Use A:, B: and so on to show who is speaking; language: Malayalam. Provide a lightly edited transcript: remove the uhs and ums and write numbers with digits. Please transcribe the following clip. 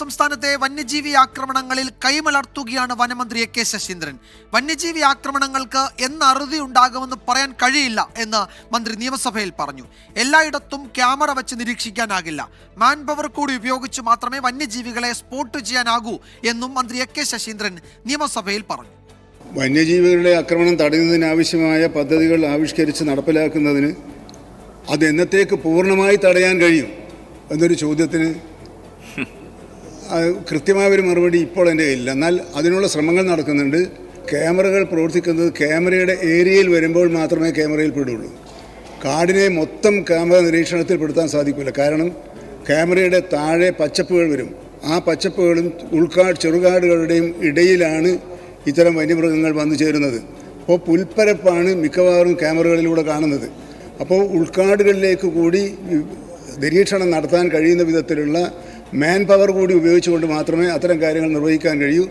A: സംസ്ഥാനത്തെ വന്യജീവി ആക്രമണങ്ങളിൽ കൈമലർത്തുകയാണ് വനമന്ത്രി എ.കെ. ശശീന്ദ്രൻ. വന്യജീവി ആക്രമണങ്ങൾക്ക് എന്ന് അറുതി ഉണ്ടാകുമെന്ന് പറയാൻ കഴിയില്ല എന്ന് മന്ത്രി നിയമസഭയിൽ പറഞ്ഞു. എല്ലായിടത്തും ക്യാമറ വെച്ച് നിരീക്ഷിക്കാനാകില്ല. മാൻ പവർ കൂടി ഉപയോഗിച്ച് മാത്രമേ വന്യജീവികളെ സ്പോട്ട് ചെയ്യാനാകൂ എന്നും മന്ത്രി എ.കെ. ശശീന്ദ്രൻ നിയമസഭയിൽ പറഞ്ഞു.
B: വന്യജീവികളുടെ ആക്രമണം തടയുന്നതിനാവശ്യമായ പദ്ധതികൾ ആവിഷ്കരിച്ച് നടപ്പിലാക്കുന്നതിന് അത് എന്നത്തേക്ക് പൂർണ്ണമായി തടയാൻ കഴിയും എന്നൊരു ചോദ്യത്തിന് കൃത്യമായ ഒരു മറുപടി ഇപ്പോൾ എൻ്റെ കയ്യിലില്ല. എന്നാൽ അതിനുള്ള ശ്രമങ്ങൾ നടക്കുന്നുണ്ട്. ക്യാമറകൾ പ്രവർത്തിക്കുന്നത് ക്യാമറയുടെ ഏരിയയിൽ വരുമ്പോൾ മാത്രമേ ക്യാമറയിൽ പെടുള്ളൂ. കാടിനെ മൊത്തം ക്യാമറ നിരീക്ഷണത്തിൽ പെടുത്താൻ സാധിക്കില്ല. കാരണം ക്യാമറയുടെ താഴെ പച്ചപ്പുകൾ വരും. ആ പച്ചപ്പുകളും ചെറുകാടുകളുടെയും ഇടയിലാണ് ഇത്തരം വന്യമൃഗങ്ങൾ വന്നു ചേരുന്നത്. അപ്പോൾ പുൽപ്പരപ്പാണ് മിക്കവാറും ക്യാമറകളിലൂടെ കാണുന്നത്. അപ്പോൾ ഉൾക്കാടുകളിലേക്ക് കൂടി നിരീക്ഷണം നടത്താൻ കഴിയുന്ന വിധത്തിലുള്ള മാൻ പവർ കൂടി ഉപയോഗിച്ചുകൊണ്ട് മാത്രമേ അത്തരം കാര്യങ്ങൾ നിർവഹിക്കാൻ കഴിയൂ.